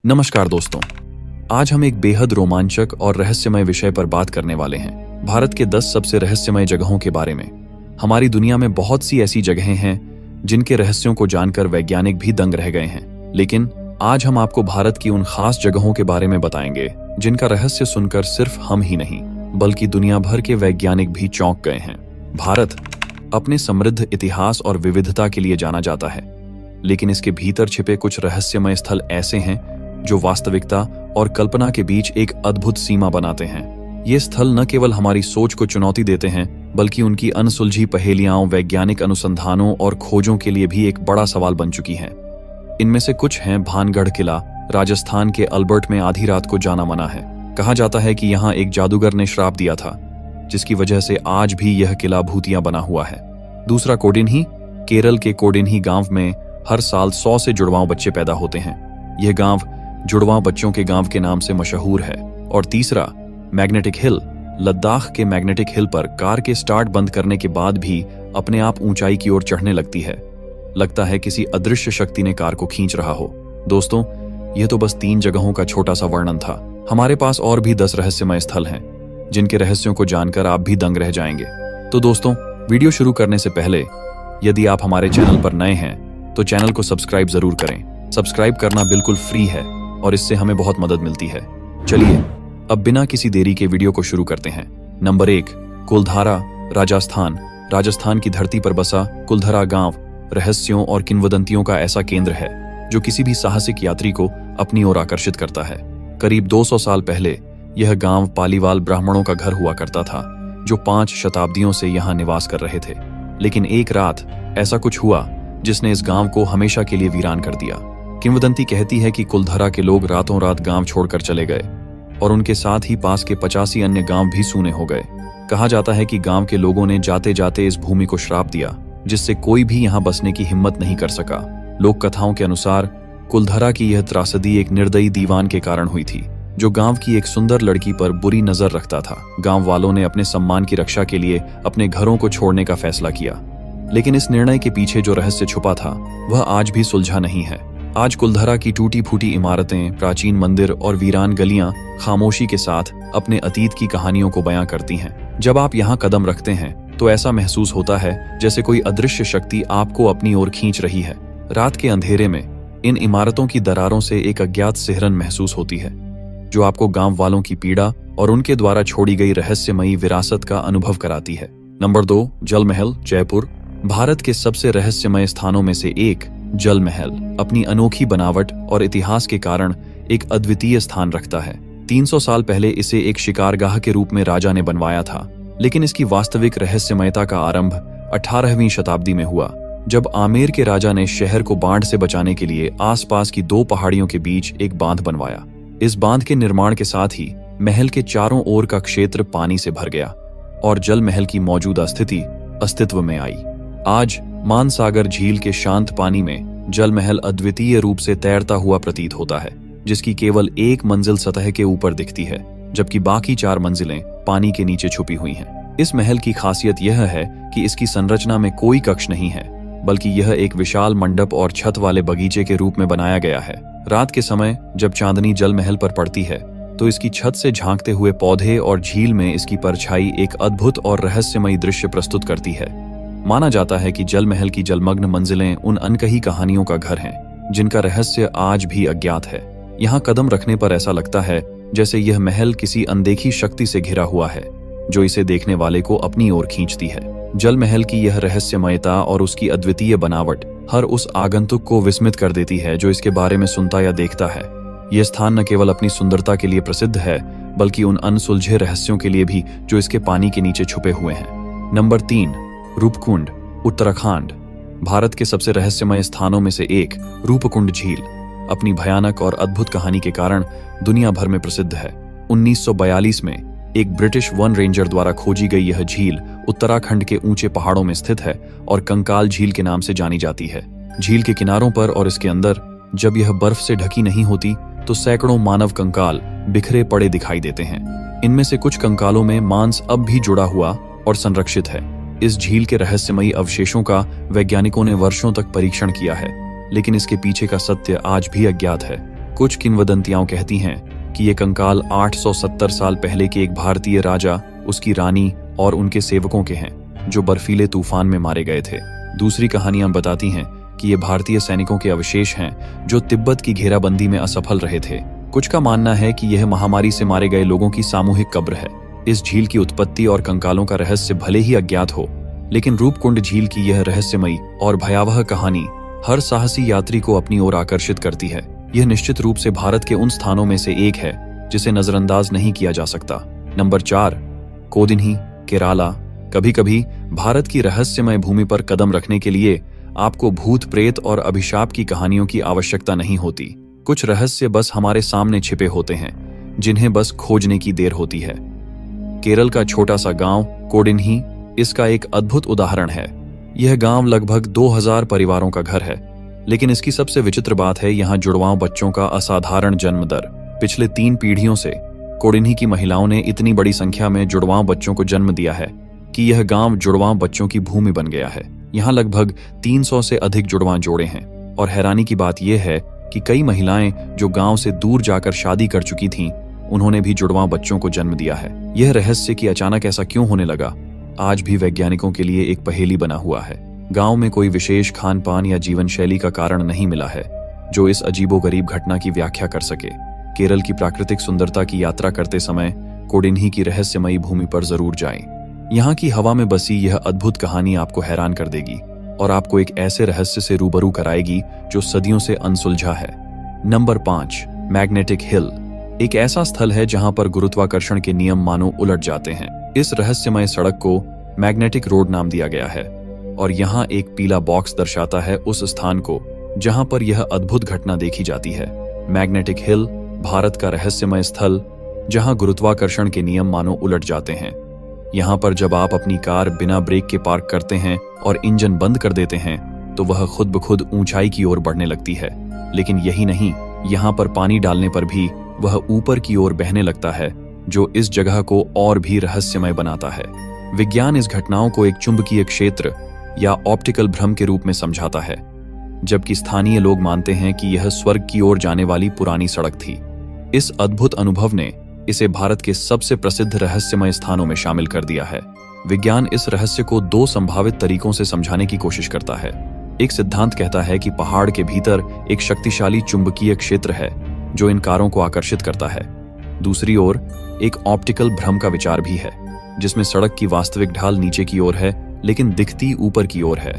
नमस्कार दोस्तों, आज हम एक बेहद रोमांचक और रहस्यमय विषय पर बात करने वाले हैं। भारत के 10 सबसे रहस्यमय जगहों के बारे में। हमारी दुनिया में बहुत सी ऐसी जगहें हैं जिनके रहस्यों को जानकर वैज्ञानिक भी दंग रह गए हैं, लेकिन आज हम आपको भारत की उन खास जगहों के बारे में बताएंगे जिनका रहस्य सुनकर सिर्फ हम ही नहीं बल्कि दुनिया भर के वैज्ञानिक भी चौंक गए हैं। भारत अपने समृद्ध इतिहास और विविधता के लिए जाना जाता है, लेकिन इसके भीतर छिपे कुछ रहस्यमय स्थल ऐसे हैं जो वास्तविकता और कल्पना के बीच एक अद्भुत सीमा बनाते हैं। ये स्थल न केवल हमारी सोच को चुनौती देते हैं बल्कि उनकी अनसुलझी पहेलियां वैज्ञानिक अनुसंधानों और खोजों के लिए भी एक बड़ा सवाल बन चुकी हैं। इनमें से कुछ हैं भानगढ़ किला, राजस्थान के अल्बर्ट में आधी रात को जाना मना है। कहा जाता है कि यहाँ एक जादूगर ने श्राप दिया था, जिसकी वजह से आज भी यह किला भूतिया बना हुआ है। दूसरा कोडिन्ही, केरल के कोडिन्ही गांव में हर साल 100 से जुड़वां बच्चे पैदा होते हैं। यह गांव जुड़वां बच्चों के गांव के नाम से मशहूर है। और तीसरा मैग्नेटिक हिल, लद्दाख के मैग्नेटिक हिल पर कार के स्टार्ट बंद करने के बाद भी अपने आप ऊंचाई की ओर चढ़ने लगती है। लगता है किसी अदृश्य शक्ति ने कार को खींच रहा हो। दोस्तों, यह तो बस 3 जगहों का छोटा सा वर्णन था। हमारे पास और भी 10 रहस्यमय स्थल हैं जिनके रहस्यों को जानकर आप भी दंग रह जाएंगे। तो दोस्तों, वीडियो शुरू करने से पहले यदि आप हमारे चैनल पर नए हैं तो चैनल को सब्सक्राइब जरूर करें। सब्सक्राइब करना बिल्कुल फ्री है और इससे हमें बहुत मदद मिलती है। चलिए अब बिना किसी देरी के वीडियो को शुरू करते हैं। नंबर 1, कुलधारा, राजस्थान। राजस्थान की धरती पर बसा कुलधरा गांव रहस्यों और किंवदंतियों का ऐसा केंद्र है जो किसी भी साहसिक यात्री को अपनी ओर आकर्षित करता है। करीब 200 साल पहले यह गांव पालीवाल ब्राह्मणों का घर हुआ करता था, जो 5 शताब्दियों से यहाँ निवास कर रहे थे। लेकिन एक रात ऐसा कुछ हुआ जिसने इस गांव को हमेशा के लिए वीरान कर दिया। किंवदंती कहती है कि कुलधरा के लोग रातों रात गांव छोड़कर चले गए और उनके साथ ही पास के 85 अन्य गांव भी सूने हो गए। कहा जाता है कि गांव के लोगों ने जाते जाते इस भूमि को श्राप दिया, जिससे कोई भी यहां बसने की हिम्मत नहीं कर सका। लोक कथाओं के अनुसार कुलधरा की यह त्रासदी एक निर्दयी दीवान के कारण हुई थी, जो गांव की एक सुंदर लड़की पर बुरी नजर रखता था। गांव वालों ने अपने सम्मान की रक्षा के लिए अपने घरों को छोड़ने का फैसला किया, लेकिन इस निर्णय के पीछे जो रहस्य छुपा था वह आज भी सुलझा नहीं है। आज कुलधरा की टूटी फूटी इमारतें, प्राचीन मंदिर और वीरान गलियां खामोशी के साथ अपने अतीत की कहानियों को बयां करती हैं। जब आप यहाँ कदम रखते हैं तो ऐसा महसूस होता है जैसे कोई अदृश्य शक्ति आपको अपनी ओर खींच रही है। रात के अंधेरे में इन इमारतों की दरारों से एक अज्ञात सिहरन महसूस होती है, जो आपको गांव वालों की पीड़ा और उनके द्वारा छोड़ी गई रहस्यमयी विरासत का अनुभव कराती है। नंबर 2, जल महल, जयपुर। भारत के सबसे रहस्यमय स्थानों में से एक जल महल अपनी अनोखी बनावट और इतिहास के कारण एक अद्वितीय स्थान रखता है। 300 साल पहले इसे एक शिकारगाह के रूप में राजा ने बनवाया था, लेकिन इसकी वास्तविक रहस्यमयता का आरंभ 18वीं शताब्दी में हुआ, जब आमेर के राजा ने शहर को बाढ़ से बचाने के लिए आसपास की 2 पहाड़ियों के बीच एक बांध बनवाया। इस बांध के निर्माण के साथ ही महल के चारों ओर का क्षेत्र पानी से भर गया और जल महल की मौजूदा स्थिति अस्तित्व में आई। आज मानसागर झील के शांत पानी में जल महल अद्वितीय रूप से तैरता हुआ प्रतीत होता है, जिसकी केवल एक मंजिल सतह के ऊपर दिखती है, जबकि बाकी 4 मंजिलें पानी के नीचे छुपी हुई हैं। इस महल की खासियत यह है कि इसकी संरचना में कोई कक्ष नहीं है, बल्कि यह एक विशाल मंडप और छत वाले बगीचे के रूप में बनाया गया है। रात के समय जब चांदनी जल महल पर पड़ती है तो इसकी छत से झांकते हुए पौधे और झील में इसकी परछाई एक अद्भुत और रहस्यमयी दृश्य प्रस्तुत करती है। माना जाता है कि जल महल की जलमग्न मंजिलें उन अनकही कहानियों का घर हैं, जिनका रहस्य आज भी अज्ञात है। यहाँ कदम रखने पर ऐसा लगता है जैसे यह महल किसी अनदेखी शक्ति से घिरा हुआ है, जो इसे देखने वाले को अपनी ओर खींचती है। जल महल की यह रहस्यमयता और उसकी अद्वितीय बनावट हर उस आगंतुक को विस्मित कर देती है जो इसके बारे में सुनता या देखता है। यह स्थान न केवल अपनी सुंदरता के लिए प्रसिद्ध है, बल्कि उन अनसुलझे रहस्यों के लिए भी जो इसके पानी के नीचे छुपे हुए हैं। नंबर 3, रूपकुंड, उत्तराखंड। भारत के सबसे रहस्यमय स्थानों में से एक रूपकुंड झील अपनी भयानक और अद्भुत कहानी के कारण दुनिया भर में प्रसिद्ध है। 1942 में एक ब्रिटिश वन रेंजर द्वारा खोजी गई यह झील उत्तराखंड के ऊंचे पहाड़ों में स्थित है और कंकाल झील के नाम से जानी जाती है। झील के किनारों पर और इसके अंदर जब यह बर्फ से ढकी नहीं होती तो सैकड़ों मानव कंकाल बिखरे पड़े दिखाई देते हैं। इनमें से कुछ कंकालों में मांस अब भी जुड़ा हुआ और संरक्षित है। इस झील के रहस्यमयी अवशेषों का वैज्ञानिकों ने वर्षों तक परीक्षण किया है, लेकिन इसके पीछे का सत्य आज भी अज्ञात है। कुछ किंवदंतियां कहती हैं कि ये कंकाल 870 साल पहले के एक भारतीय राजा, उसकी रानी और उनके सेवकों के हैं जो बर्फीले तूफान में मारे गए थे। दूसरी कहानियां बताती हैं कि ये भारतीय सैनिकों के अवशेष हैं जो तिब्बत की घेराबंदी में असफल रहे थे। कुछ का मानना है कि यह महामारी से मारे गए लोगों की सामूहिक कब्र है। इस झील की उत्पत्ति और कंकालों का रहस्य भले ही अज्ञात हो, लेकिन रूपकुंड झील की यह रहस्यमयी और भयावह कहानी हर साहसी यात्री को अपनी ओर आकर्षित करती है। यह निश्चित रूप से भारत के उन स्थानों में से एक है जिसे नजरअंदाज नहीं किया जा सकता। नंबर 4, कोडिन्ही, केराला। कभी कभी भारत की रहस्यमय भूमि पर कदम रखने के लिए आपको भूत प्रेत और अभिशाप की कहानियों की आवश्यकता नहीं होती। कुछ रहस्य बस हमारे सामने छिपे होते हैं, जिन्हें बस खोजने की देर होती है। केरल का छोटा सा गांव कोडिन्ही इसका एक अद्भुत उदाहरण है। यह गांव लगभग 2000 परिवारों का घर है, लेकिन इसकी सबसे विचित्र बात है यहाँ जुड़वां बच्चों का असाधारण जन्म दर। पिछले 3 पीढ़ियों से कोडिन्ही की महिलाओं ने इतनी बड़ी संख्या में जुड़वां बच्चों को जन्म दिया है कि यह गांव जुड़वां बच्चों की भूमि बन गया है। यहाँ लगभग 300 से अधिक जुड़वां जोड़े हैं और हैरानी की बात यह है कि कई महिलाएं जो गांव से दूर जाकर शादी कर चुकी थीं, उन्होंने भी जुड़वां बच्चों को जन्म दिया है। यह रहस्य कि अचानक ऐसा क्यों होने लगा, आज भी वैज्ञानिकों के लिए एक पहेली बना हुआ है। गांव में कोई विशेष खान पान या जीवन शैली का कारण नहीं मिला है जो इस अजीबोगरीब घटना की व्याख्या कर सके। केरल की प्राकृतिक सुंदरता की यात्रा करते समय कोडिन्ही की रहस्यमयी भूमि पर जरूर जाएं। यहाँ की हवा में बसी यह अद्भुत कहानी आपको हैरान कर देगी और आपको एक ऐसे रहस्य से रूबरू कराएगी जो सदियों से अनसुलझा है। Number 5, magnetic hill. एक ऐसा स्थल है जहां पर गुरुत्वाकर्षण के नियम मानो उलट जाते हैं। इस रहस्यमय सड़क को मैग्नेटिक रोड नाम दिया गया है और यहाँ एक पीला बॉक्स दर्शाता है उस स्थान को जहां पर यह अद्भुत घटना देखी जाती है। मैग्नेटिक हिल भारत का रहस्यमय स्थल जहां गुरुत्वाकर्षण के नियम मानो उलट जाते हैं। यहाँ पर जब आप अपनी कार बिना ब्रेक के पार्क करते हैं और इंजन बंद कर देते हैं तो वह खुद ब खुद ऊंचाई की ओर बढ़ने लगती है। लेकिन यही नहीं, यहाँ पर पानी डालने पर भी वह ऊपर की ओर बहने लगता है, जो इस जगह को और भी रहस्यमय बनाता है। विज्ञान इस घटनाओं को एक चुंबकीय क्षेत्र या ऑप्टिकल भ्रम के रूप में समझाता है, जबकि स्थानीय लोग मानते हैं कि यह स्वर्ग की ओर जाने वाली पुरानी सड़क थी। इस अद्भुत अनुभव ने इसे भारत के सबसे प्रसिद्ध रहस्यमय स्थानों में शामिल कर दिया है। विज्ञान इस रहस्य को 2 संभावित तरीकों से समझाने की कोशिश करता है। एक सिद्धांत कहता है कि पहाड़ के भीतर एक शक्तिशाली चुंबकीय क्षेत्र है जो इन कारों को आकर्षित करता है। दूसरी ओर एक ऑप्टिकल भ्रम का विचार भी है, जिसमें सड़क की वास्तविक ढाल नीचे की ओर है लेकिन दिखती ऊपर की ओर है।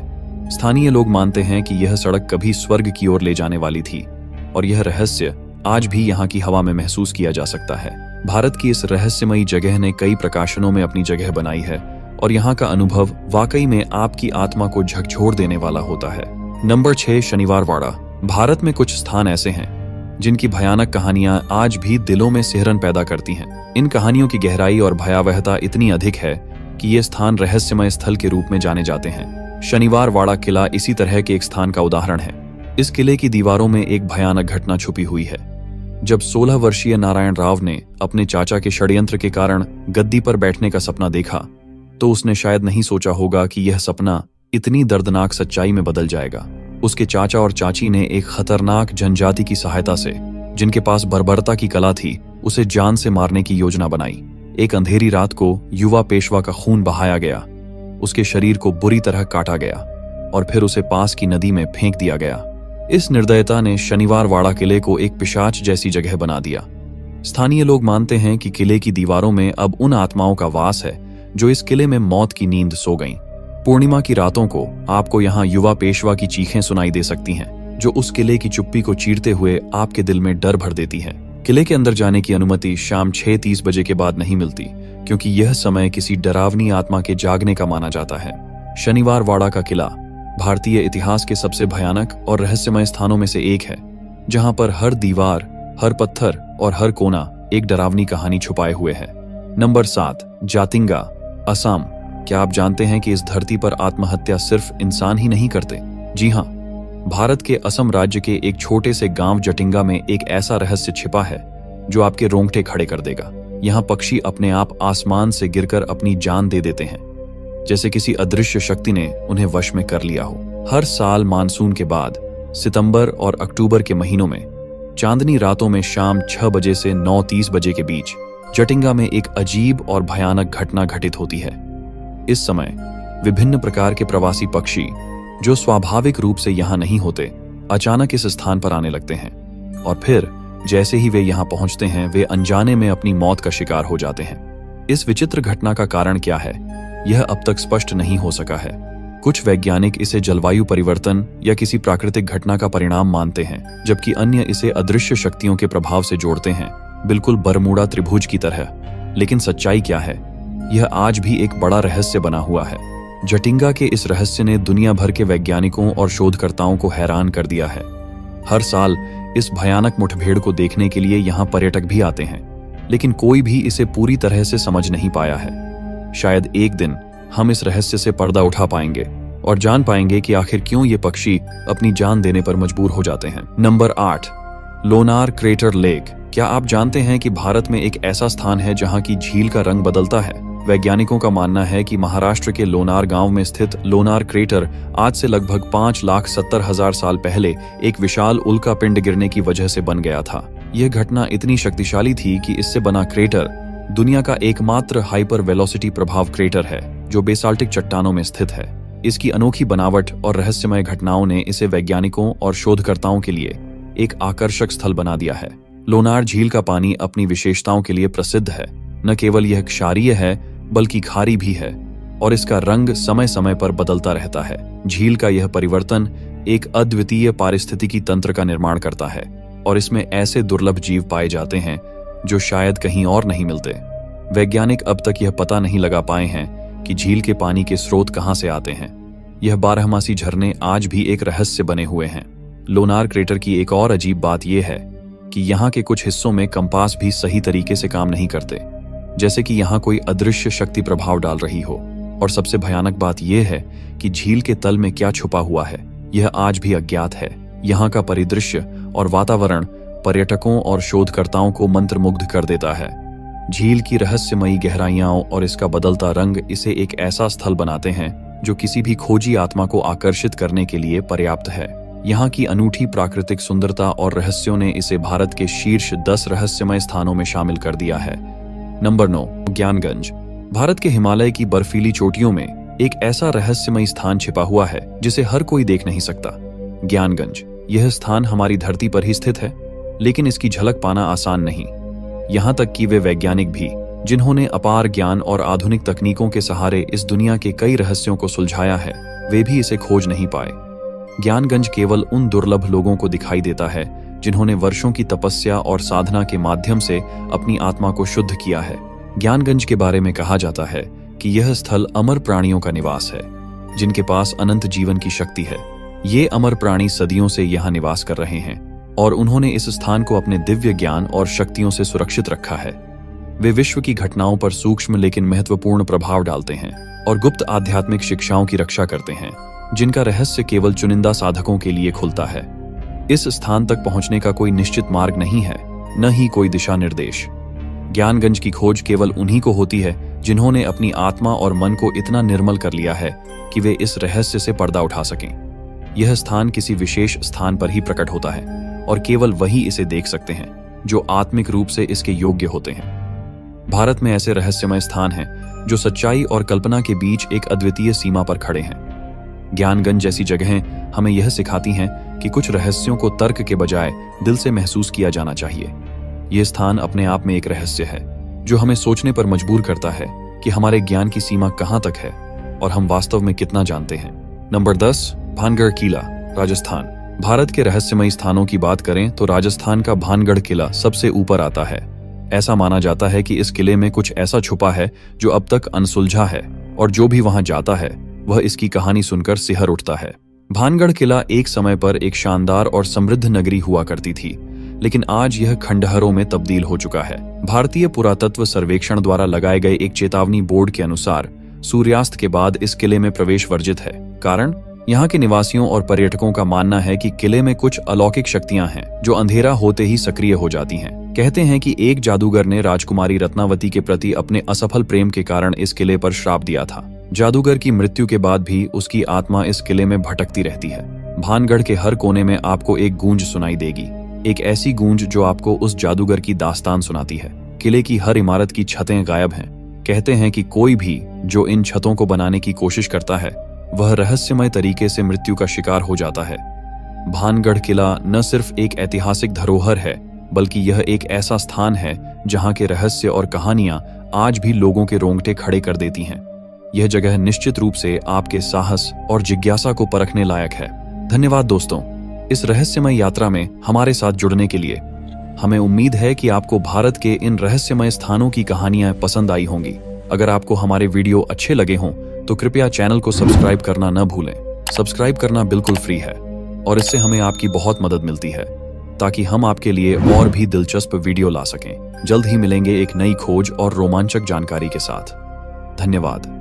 स्थानीय लोग मानते हैं कि यह सड़क कभी स्वर्ग की ओर ले जाने वाली थी और यह रहस्य आज भी यहाँ की हवा में महसूस किया जा सकता है। भारत की इस रहस्यमयी जगह ने कई प्रकाशनों में अपनी जगह बनाई है और यहाँ का अनुभव वाकई में आपकी आत्मा को झकझोर देने वाला होता है। नंबर 6, शनिवार वाड़ा। भारत में कुछ स्थान ऐसे हैं जिनकी भयानक कहानियां आज भी दिलों में सिहरन पैदा करती हैं। इन कहानियों की गहराई और भयावहता इतनी अधिक है कि ये स्थान रहस्यमय स्थल के रूप में जाने जाते हैं। शनिवार वाड़ा किला इसी तरह के एक स्थान का उदाहरण है। इस किले की दीवारों में एक भयानक घटना छुपी हुई है। जब 16 वर्षीय नारायण राव ने अपने चाचा के षड्यंत्र के कारण गद्दी पर बैठने का सपना देखा, तो उसने शायद नहीं सोचा होगा कि यह सपना इतनी दर्दनाक सच्चाई में बदल जाएगा। उसके चाचा और चाची ने एक खतरनाक जनजाति की सहायता से, जिनके पास बर्बरता की कला थी, उसे जान से मारने की योजना बनाई। एक अंधेरी रात को युवा पेशवा का खून बहाया गया, उसके शरीर को बुरी तरह काटा गया और फिर उसे पास की नदी में फेंक दिया गया। इस निर्दयता ने शनिवार वाड़ा किले को एक पिशाच जैसी जगह बना दिया। स्थानीय लोग मानते हैं कि किले की दीवारों में अब उन आत्माओं का वास है जो इस किले में मौत की नींद सो गईं। पूर्णिमा की रातों को आपको यहाँ युवा पेशवा की चीखें सुनाई दे सकती हैं, जो उस किले की चुप्पी को चीरते हुए आपके दिल में डर भर देती हैं। किले के अंदर जाने की अनुमति शाम 6:30 बजे के बाद नहीं मिलती, क्योंकि यह समय किसी डरावनी आत्मा के जागने का माना जाता है। शनिवार वाड़ा का किला भारतीय इतिहास के सबसे भयानक और रहस्यमय स्थानों में से एक है, जहां पर हर दीवार, हर पत्थर और हर कोना एक डरावनी कहानी छुपाए हुए है। नंबर 7, जातिंगा, असम। क्या आप जानते हैं कि इस धरती पर आत्महत्या सिर्फ इंसान ही नहीं करते? जी हाँ, भारत के असम राज्य के एक छोटे से गांव जटिंगा में एक ऐसा रहस्य छिपा है जो आपके रोंगटे खड़े कर देगा। यहाँ पक्षी अपने आप आसमान से गिरकर अपनी जान दे देते हैं, जैसे किसी अदृश्य शक्ति ने उन्हें वश में कर लिया हो। हर साल मानसून के बाद सितंबर और अक्टूबर के महीनों में चांदनी रातों में शाम 6 बजे से 9:30 बजे के बीच जटिंगा में एक अजीब और भयानक घटना घटित होती है। इस समय विभिन्न प्रकार के प्रवासी पक्षी जो स्वाभाविक रूप से यहाँ नहीं होते, अचानक इस स्थान पर आने लगते हैं और फिर जैसे ही वे यहाँ पहुंचते हैं वे अनजाने में अपनी मौत का शिकार हो जाते हैं। इस विचित्र घटना का कारण क्या है, यह अब तक स्पष्ट नहीं हो सका है। कुछ वैज्ञानिक इसे जलवायु परिवर्तन या किसी प्राकृतिक घटना का परिणाम मानते हैं, जबकि अन्य इसे अदृश्य शक्तियों के प्रभाव से जोड़ते हैं, बिल्कुल बरमूडा त्रिभुज की तरह। लेकिन सच्चाई क्या है, यह आज भी एक बड़ा रहस्य बना हुआ है। जटिंगा के इस रहस्य ने दुनिया भर के वैज्ञानिकों और शोधकर्ताओं को हैरान कर दिया है। हर साल इस भयानक मुठभेड़ को देखने के लिए यहाँ पर्यटक भी आते हैं, लेकिन कोई भी इसे पूरी तरह से समझ नहीं पाया है। शायद एक दिन हम इस रहस्य से पर्दा उठा पाएंगे और जान पाएंगे कि आखिर क्यों ये पक्षी अपनी जान देने पर मजबूर हो जाते हैं। Number 8, Lonar crater lake. क्या आप जानते हैं कि भारत में एक ऐसा स्थान है जहां की झील का रंग बदलता है? वैज्ञानिकों का मानना है कि महाराष्ट्र के लोनार गांव में स्थित लोनार क्रेटर आज से लगभग 5,70,000 साल पहले एक विशाल उल्का पिंड गिरने की वजह से बन गया था। यह घटना इतनी शक्तिशाली थी कि इससे बना क्रेटर दुनिया का एकमात्र हाइपर वेलोसिटी प्रभाव क्रेटर है जो बेसाल्टिक चट्टानों में स्थित है। इसकी अनोखी बनावट और रहस्यमय घटनाओं ने इसे वैज्ञानिकों और शोधकर्ताओं के लिए एक आकर्षक स्थल बना दिया है। लोनार झील का पानी अपनी विशेषताओं के लिए प्रसिद्ध है। न केवल यह क्षारीय है बल्कि खारी भी है और इसका रंग समय समय पर बदलता रहता है। झील का यह परिवर्तन एक अद्वितीय पारिस्थितिकी तंत्र का निर्माण करता है और इसमें ऐसे दुर्लभ जीव पाए जाते हैं जो शायद कहीं और नहीं मिलते। वैज्ञानिक अब तक यह पता नहीं लगा पाए हैं कि झील के पानी के स्रोत कहां से आते हैं। यह बारहमासी झरने आज भी एक रहस्य बने हुए हैं। लोनार क्रेटर की एक और अजीब बात यह है कि यहाँ के कुछ हिस्सों में कंपास भी सही तरीके से काम नहीं करते, जैसे कि यहाँ कोई अदृश्य शक्ति प्रभाव डाल रही हो। और सबसे भयानक बात यह है कि झील के तल में क्या छुपा हुआ है यह आज भी अज्ञात है। यहाँ का परिदृश्य और वातावरण पर्यटकों और शोधकर्ताओं को मंत्रमुग्ध कर देता है। झील की रहस्यमयी गहराइयां और इसका बदलता रंग इसे एक ऐसा स्थल बनाते हैं जो किसी भी खोजी आत्मा को आकर्षित करने के लिए पर्याप्त है। यहाँ की अनूठी प्राकृतिक सुंदरता और रहस्यों ने इसे भारत के शीर्ष 10 रहस्यमय स्थानों में शामिल कर दिया है। नंबर 9, ज्ञानगंज। भारत के हिमालय की बर्फीली चोटियों में एक ऐसा रहस्यमय स्थान छिपा हुआ है जिसे हर कोई देख नहीं सकता। ज्ञानगंज। यह स्थान हमारी धरती पर ही स्थित है, लेकिन इसकी झलक पाना आसान नहीं। यहाँ तक कि वे वैज्ञानिक भी जिन्होंने अपार ज्ञान और आधुनिक तकनीकों के सहारे इस दुनिया के कई रहस्यों को सुलझाया है, वे भी इसे खोज नहीं पाए। ज्ञानगंज केवल उन दुर्लभ लोगों को दिखाई देता है जिन्होंने वर्षों की तपस्या और साधना के माध्यम से अपनी आत्मा को शुद्ध किया है। ज्ञानगंज के बारे में कहा जाता है कि यह स्थल अमर प्राणियों का निवास है जिनके पास अनंत जीवन की शक्ति है। ये अमर प्राणी सदियों से यहाँ निवास कर रहे हैं और उन्होंने इस स्थान को अपने दिव्य ज्ञान और शक्तियों से सुरक्षित रखा है। वे विश्व की घटनाओं पर सूक्ष्म लेकिन महत्वपूर्ण प्रभाव डालते हैं और गुप्त आध्यात्मिक शिक्षाओं की रक्षा करते हैं जिनका रहस्य केवल चुनिंदा साधकों के लिए खुलता है। इस स्थान तक पहुंचने का कोई निश्चित मार्ग नहीं है, न ही कोई दिशा निर्देश। ज्ञानगंज की खोज केवल उन्हीं को होती है जिन्होंने अपनी आत्मा और मन को इतना निर्मल कर लिया है कि वे इस रहस्य से पर्दा उठा सकें। यह स्थान किसी विशेष स्थान पर ही प्रकट होता है और केवल वही इसे देख सकते हैं जो आत्मिक रूप से इसके योग्य होते हैं। भारत में ऐसे रहस्यमय स्थान हैं जो सच्चाई और कल्पना के बीच एक अद्वितीय सीमा पर खड़े हैं। ज्ञानगंज जैसी जगहें हमें यह सिखाती हैं कि कुछ रहस्यों को तर्क के बजाय दिल से महसूस किया जाना चाहिए। यह स्थान अपने आप में एक रहस्य है जो हमें सोचने पर मजबूर करता है कि हमारे ज्ञान की सीमा कहां तक है और हम वास्तव में कितना जानते हैं। नंबर 10, भानगढ़ किला, राजस्थान। भारत के रहस्यमय स्थानों की बात करें तो राजस्थान का भानगढ़ किला सबसे ऊपर आता है। ऐसा माना जाता है कि इस किले में कुछ ऐसा छुपा है जो अब तक अनसुलझा है और जो भी वहां जाता है वह इसकी कहानी सुनकर सिहर उठता है। भानगढ़ किला एक समय पर एक शानदार और समृद्ध नगरी हुआ करती थी, लेकिन आज यह खंडहरों में तब्दील हो चुका है। भारतीय पुरातत्व सर्वेक्षण द्वारा लगाए गए एक चेतावनी बोर्ड के अनुसार सूर्यास्त के बाद इस किले में प्रवेश वर्जित है। कारण, यहाँ के निवासियों और पर्यटकों का मानना है कि किले में कुछ अलौकिक शक्तियां हैं जो अंधेरा होते ही सक्रिय हो जाती हैं। कहते हैं कि एक जादूगर ने राजकुमारी रत्नावती के प्रति अपने असफल प्रेम के कारण इस किले पर श्राप दिया था। जादूगर की मृत्यु के बाद भी उसकी आत्मा इस किले में भटकती रहती है। भानगढ़ के हर कोने में आपको एक गूंज सुनाई देगी, एक ऐसी गूंज जो आपको उस जादूगर की दास्तान सुनाती है। किले की हर इमारत की छतें गायब हैं। कहते हैं कि कोई भी जो इन छतों को बनाने की कोशिश करता है वह रहस्यमय तरीके से मृत्यु का शिकार हो जाता है। भानगढ़ किला न सिर्फ एक ऐतिहासिक धरोहर है, बल्कि यह एक ऐसा स्थान है जहां के रहस्य और कहानियां आज भी लोगों के रोंगटे खड़े कर देती हैं। यह जगह निश्चित रूप से आपके साहस और जिज्ञासा को परखने लायक है। धन्यवाद दोस्तों, इस रहस्यमय यात्रा में हमारे साथ जुड़ने के लिए। हमें उम्मीद है कि आपको भारत के इन रहस्यमय स्थानों की कहानियां पसंद आई होंगी। अगर आपको हमारे वीडियो अच्छे लगे हों तो कृपया चैनल को सब्सक्राइब करना न भूलें। सब्सक्राइब करना बिल्कुल फ्री है और इससे हमें आपकी बहुत मदद मिलती है, ताकि हम आपके लिए और भी दिलचस्प वीडियो ला सकें। जल्द ही मिलेंगे एक नई खोज और रोमांचक जानकारी के साथ। धन्यवाद।